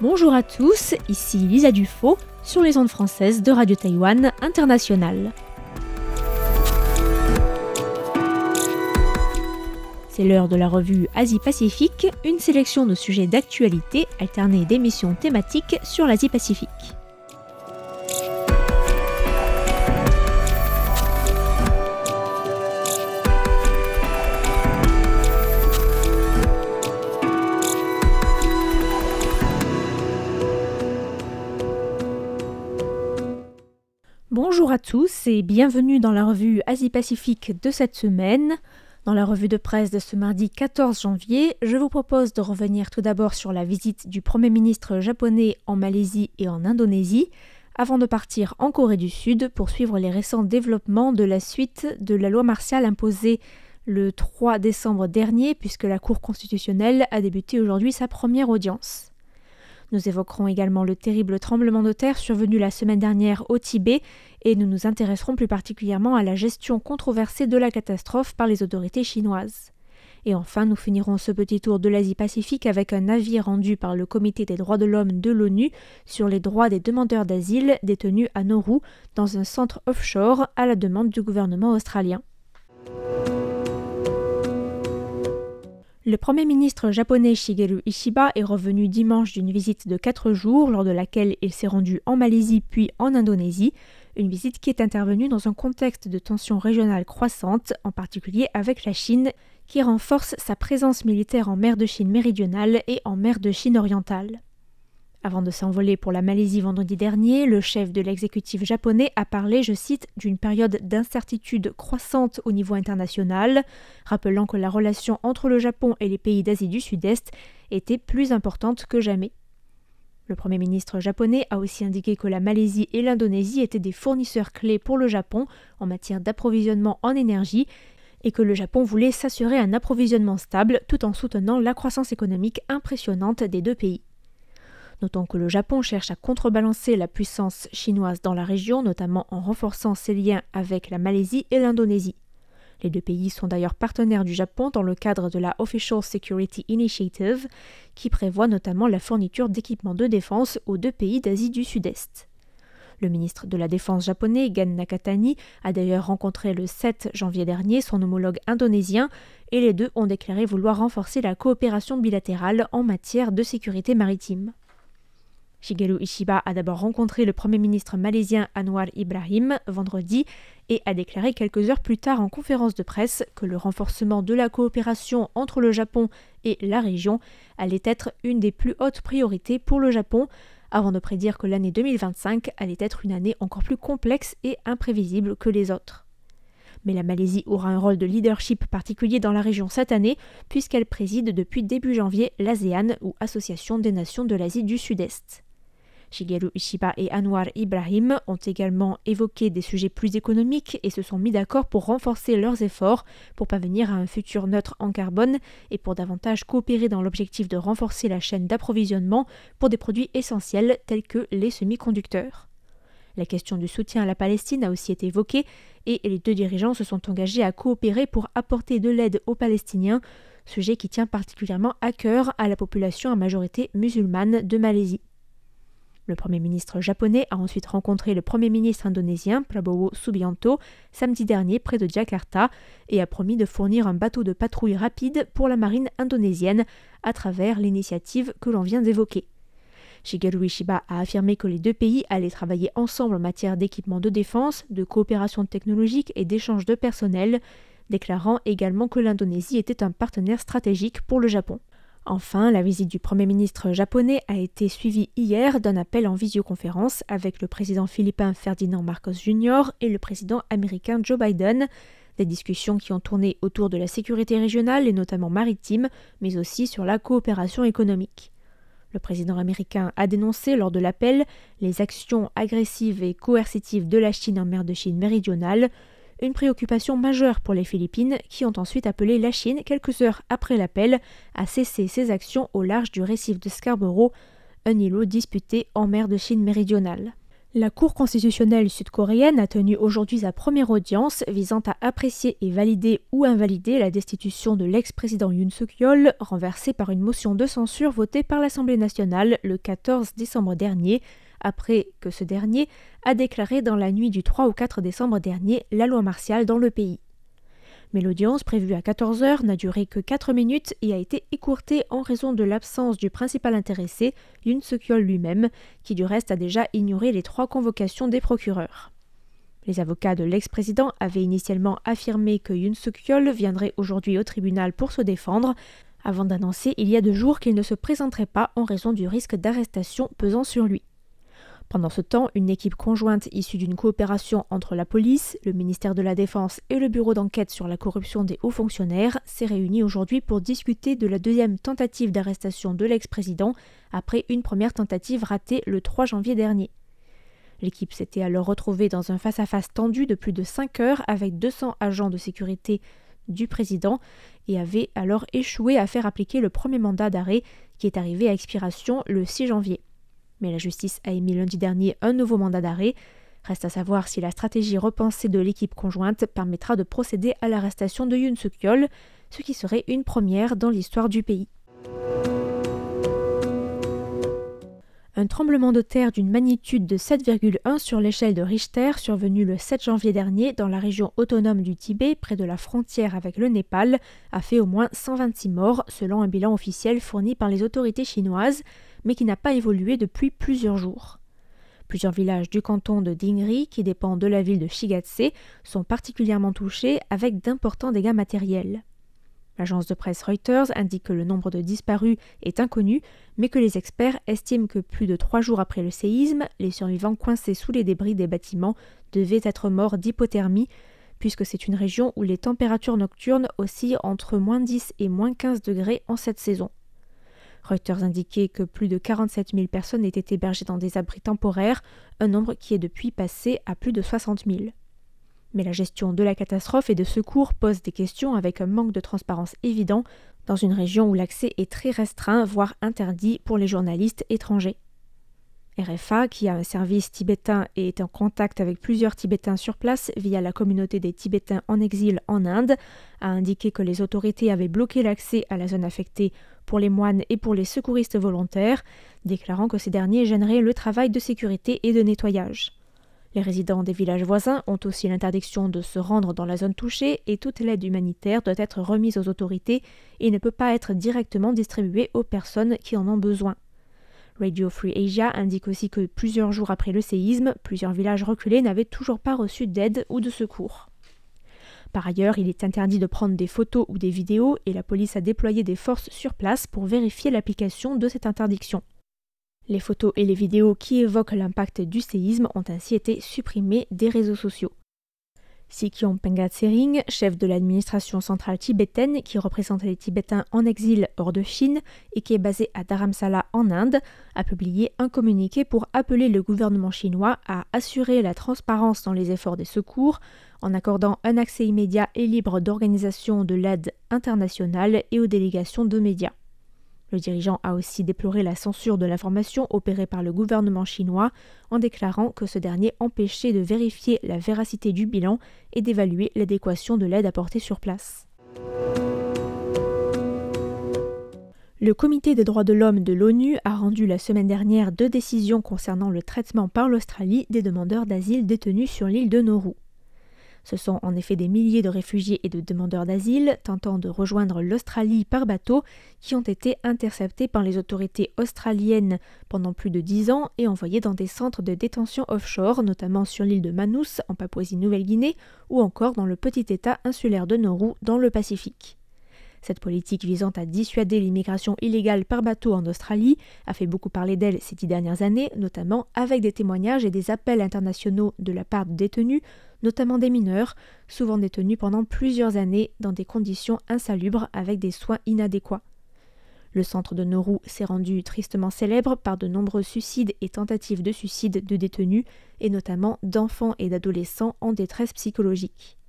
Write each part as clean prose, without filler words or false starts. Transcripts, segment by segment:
Bonjour à tous, ici Lisa Dufaux sur les ondes françaises de Radio Taïwan International. C'est l'heure de la revue Asie-Pacifique, une sélection de sujets d'actualité alternée d'émissions thématiques sur l'Asie-Pacifique. Bonjour à tous et bienvenue dans la revue Asie-Pacifique de cette semaine. Dans la revue de presse de ce mardi 14 janvier, je vous propose de revenir tout d'abord sur la visite du Premier ministre japonais en Malaisie et en Indonésie, avant de partir en Corée du Sud pour suivre les récents développements de la suite de la loi martiale imposée le 3 décembre dernier, puisque la Cour constitutionnelle a débuté aujourd'hui sa première audience. Nous évoquerons également le terrible tremblement de terre survenu la semaine dernière au Tibet et nous nous intéresserons plus particulièrement à la gestion controversée de la catastrophe par les autorités chinoises. Et enfin, nous finirons ce petit tour de l'Asie-Pacifique avec un avis rendu par le Comité des droits de l'homme de l'ONU sur les droits des demandeurs d'asile détenus à Nauru dans un centre offshore à la demande du gouvernement australien. Le Premier ministre japonais Shigeru Ishiba est revenu dimanche d'une visite de 4 jours lors de laquelle il s'est rendu en Malaisie puis en Indonésie, une visite qui est intervenue dans un contexte de tensions régionales croissantes, en particulier avec la Chine, qui renforce sa présence militaire en mer de Chine méridionale et en mer de Chine orientale. Avant de s'envoler pour la Malaisie vendredi dernier, le chef de l'exécutif japonais a parlé, je cite, d'une période d'incertitude croissante au niveau international, rappelant que la relation entre le Japon et les pays d'Asie du Sud-Est était plus importante que jamais. Le Premier ministre japonais a aussi indiqué que la Malaisie et l'Indonésie étaient des fournisseurs clés pour le Japon en matière d'approvisionnement en énergie et que le Japon voulait s'assurer un approvisionnement stable tout en soutenant la croissance économique impressionnante des deux pays. Notons que le Japon cherche à contrebalancer la puissance chinoise dans la région, notamment en renforçant ses liens avec la Malaisie et l'Indonésie. Les deux pays sont d'ailleurs partenaires du Japon dans le cadre de la Official Security Initiative, qui prévoit notamment la fourniture d'équipements de défense aux deux pays d'Asie du Sud-Est. Le ministre de la Défense japonais, Gan Nakatani, a d'ailleurs rencontré le 7 janvier dernier son homologue indonésien et les deux ont déclaré vouloir renforcer la coopération bilatérale en matière de sécurité maritime. Shigeru Ishiba a d'abord rencontré le Premier ministre malaisien Anwar Ibrahim vendredi et a déclaré quelques heures plus tard en conférence de presse que le renforcement de la coopération entre le Japon et la région allait être une des plus hautes priorités pour le Japon, avant de prédire que l'année 2025 allait être une année encore plus complexe et imprévisible que les autres. Mais la Malaisie aura un rôle de leadership particulier dans la région cette année, puisqu'elle préside depuis début janvier l'ASEAN, ou Association des Nations de l'Asie du Sud-Est. Shigeru Ishiba et Anwar Ibrahim ont également évoqué des sujets plus économiques et se sont mis d'accord pour renforcer leurs efforts pour parvenir à un futur neutre en carbone et pour davantage coopérer dans l'objectif de renforcer la chaîne d'approvisionnement pour des produits essentiels tels que les semi-conducteurs. La question du soutien à la Palestine a aussi été évoquée et les deux dirigeants se sont engagés à coopérer pour apporter de l'aide aux Palestiniens, sujet qui tient particulièrement à cœur à la population à majorité musulmane de Malaisie. Le Premier ministre japonais a ensuite rencontré le Premier ministre indonésien Prabowo Subianto samedi dernier près de Jakarta et a promis de fournir un bateau de patrouille rapide pour la marine indonésienne à travers l'initiative que l'on vient d'évoquer. Shigeru Ishiba a affirmé que les deux pays allaient travailler ensemble en matière d'équipement de défense, de coopération technologique et d'échange de personnel, déclarant également que l'Indonésie était un partenaire stratégique pour le Japon. Enfin, la visite du Premier ministre japonais a été suivie hier d'un appel en visioconférence avec le président philippin Ferdinand Marcos Jr. et le président américain Joe Biden, des discussions qui ont tourné autour de la sécurité régionale et notamment maritime, mais aussi sur la coopération économique. Le président américain a dénoncé lors de l'appel les actions agressives et coercitives de la Chine en mer de Chine méridionale, une préoccupation majeure pour les Philippines qui ont ensuite appelé la Chine, quelques heures après l'appel, à cesser ses actions au large du récif de Scarborough, un îlot disputé en mer de Chine méridionale. La Cour constitutionnelle sud-coréenne a tenu aujourd'hui sa première audience visant à apprécier et valider ou invalider la destitution de l'ex-président Yoon Suk-yeol, renversée par une motion de censure votée par l'Assemblée nationale le 14 décembre dernier, après que ce dernier a déclaré dans la nuit du 3 au 4 décembre dernier la loi martiale dans le pays. Mais l'audience, prévue à 14 h, n'a duré que 4 minutes et a été écourtée en raison de l'absence du principal intéressé, Yoon Suk-yeol lui-même, qui du reste a déjà ignoré les 3 convocations des procureurs. Les avocats de l'ex-président avaient initialement affirmé que Yoon Suk-yeol viendrait aujourd'hui au tribunal pour se défendre, avant d'annoncer il y a 2 jours qu'il ne se présenterait pas en raison du risque d'arrestation pesant sur lui. Pendant ce temps, une équipe conjointe issue d'une coopération entre la police, le ministère de la Défense et le bureau d'enquête sur la corruption des hauts fonctionnaires s'est réunie aujourd'hui pour discuter de la deuxième tentative d'arrestation de l'ex-président après une première tentative ratée le 3 janvier dernier. L'équipe s'était alors retrouvée dans un face-à-face tendu de plus de 5 heures avec 200 agents de sécurité du président et avait alors échoué à faire appliquer le premier mandat d'arrêt qui est arrivé à expiration le 6 janvier. Mais la justice a émis lundi dernier un nouveau mandat d'arrêt. Reste à savoir si la stratégie repensée de l'équipe conjointe permettra de procéder à l'arrestation de Yoon Suk-yeol, ce qui serait une première dans l'histoire du pays. Un tremblement de terre d'une magnitude de 7,1 sur l'échelle de Richter, survenu le 7 janvier dernier dans la région autonome du Tibet, près de la frontière avec le Népal, a fait au moins 126 morts, selon un bilan officiel fourni par les autorités chinoises, mais qui n'a pas évolué depuis plusieurs jours. Plusieurs villages du canton de Dingri, qui dépend de la ville de Shigatse, sont particulièrement touchés avec d'importants dégâts matériels. L'agence de presse Reuters indique que le nombre de disparus est inconnu, mais que les experts estiment que plus de 3 jours après le séisme, les survivants coincés sous les débris des bâtiments devaient être morts d'hypothermie, puisque c'est une région où les températures nocturnes oscillent entre -10 et -15 degrés en cette saison. Reuters indiquait que plus de 47 000 personnes étaient hébergées dans des abris temporaires, un nombre qui est depuis passé à plus de 60 000. Mais la gestion de la catastrophe et de secours pose des questions avec un manque de transparence évident dans une région où l'accès est très restreint, voire interdit pour les journalistes étrangers. RFA, qui a un service tibétain et est en contact avec plusieurs Tibétains sur place via la communauté des Tibétains en exil en Inde, a indiqué que les autorités avaient bloqué l'accès à la zone affectée pour les moines et pour les secouristes volontaires, déclarant que ces derniers gêneraient le travail de sécurité et de nettoyage. Les résidents des villages voisins ont aussi l'interdiction de se rendre dans la zone touchée et toute l'aide humanitaire doit être remise aux autorités et ne peut pas être directement distribuée aux personnes qui en ont besoin. Radio Free Asia indique aussi que plusieurs jours après le séisme, plusieurs villages reculés n'avaient toujours pas reçu d'aide ou de secours. Par ailleurs, il est interdit de prendre des photos ou des vidéos et la police a déployé des forces sur place pour vérifier l'application de cette interdiction. Les photos et les vidéos qui évoquent l'impact du séisme ont ainsi été supprimées des réseaux sociaux. Sikyong Pengatsering, chef de l'administration centrale tibétaine qui représente les Tibétains en exil hors de Chine et qui est basé à Dharamsala en Inde, a publié un communiqué pour appeler le gouvernement chinois à assurer la transparence dans les efforts des secours en accordant un accès immédiat et libre d'organisation de l'aide internationale et aux délégations de médias. Le dirigeant a aussi déploré la censure de l'information opérée par le gouvernement chinois en déclarant que ce dernier empêchait de vérifier la véracité du bilan et d'évaluer l'adéquation de l'aide apportée sur place. Le Comité des droits de l'homme de l'ONU a rendu la semaine dernière 2 décisions concernant le traitement par l'Australie des demandeurs d'asile détenus sur l'île de Nauru. Ce sont en effet des milliers de réfugiés et de demandeurs d'asile tentant de rejoindre l'Australie par bateau qui ont été interceptés par les autorités australiennes pendant plus de 10 ans et envoyés dans des centres de détention offshore, notamment sur l'île de Manus en Papouasie-Nouvelle-Guinée ou encore dans le petit état insulaire de Nauru dans le Pacifique. Cette politique visant à dissuader l'immigration illégale par bateau en Australie a fait beaucoup parler d'elle ces 10 dernières années, notamment avec des témoignages et des appels internationaux de la part de détenus, notamment des mineurs, souvent détenus pendant plusieurs années dans des conditions insalubres avec des soins inadéquats. Le centre de Nauru s'est rendu tristement célèbre par de nombreux suicides et tentatives de suicide de détenus, et notamment d'enfants et d'adolescents en détresse psychologique.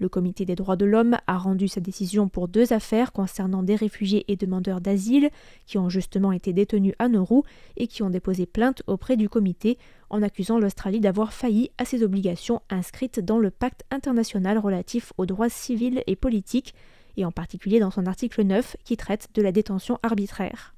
Le Comité des droits de l'homme a rendu sa décision pour 2 affaires concernant des réfugiés et demandeurs d'asile qui ont justement été détenus à Nauru et qui ont déposé plainte auprès du comité en accusant l'Australie d'avoir failli à ses obligations inscrites dans le pacte international relatif aux droits civils et politiques, et en particulier dans son article 9 qui traite de la détention arbitraire.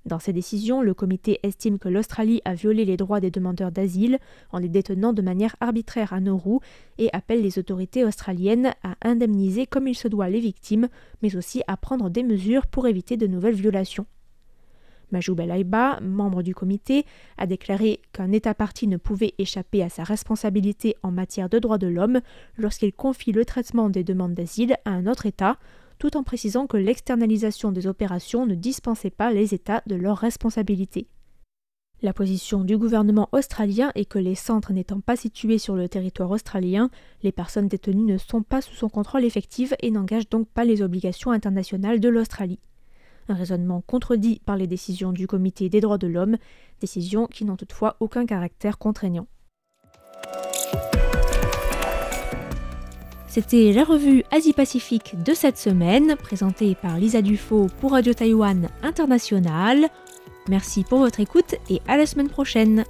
Dans ses décisions, le comité estime que l'Australie a violé les droits des demandeurs d'asile en les détenant de manière arbitraire à Nauru et appelle les autorités australiennes à indemniser comme il se doit les victimes, mais aussi à prendre des mesures pour éviter de nouvelles violations. Mahjoub El Aiba, membre du comité, a déclaré qu'un État partie ne pouvait échapper à sa responsabilité en matière de droits de l'homme lorsqu'il confie le traitement des demandes d'asile à un autre État, tout en précisant que l'externalisation des opérations ne dispensait pas les États de leurs responsabilités. La position du gouvernement australien est que les centres n'étant pas situés sur le territoire australien, les personnes détenues ne sont pas sous son contrôle effectif et n'engagent donc pas les obligations internationales de l'Australie. Un raisonnement contredit par les décisions du Comité des droits de l'homme, décisions qui n'ont toutefois aucun caractère contraignant. C'était la revue Asie-Pacifique de cette semaine, présentée par Lisa Dufaux pour Radio Taïwan International. Merci pour votre écoute et à la semaine prochaine.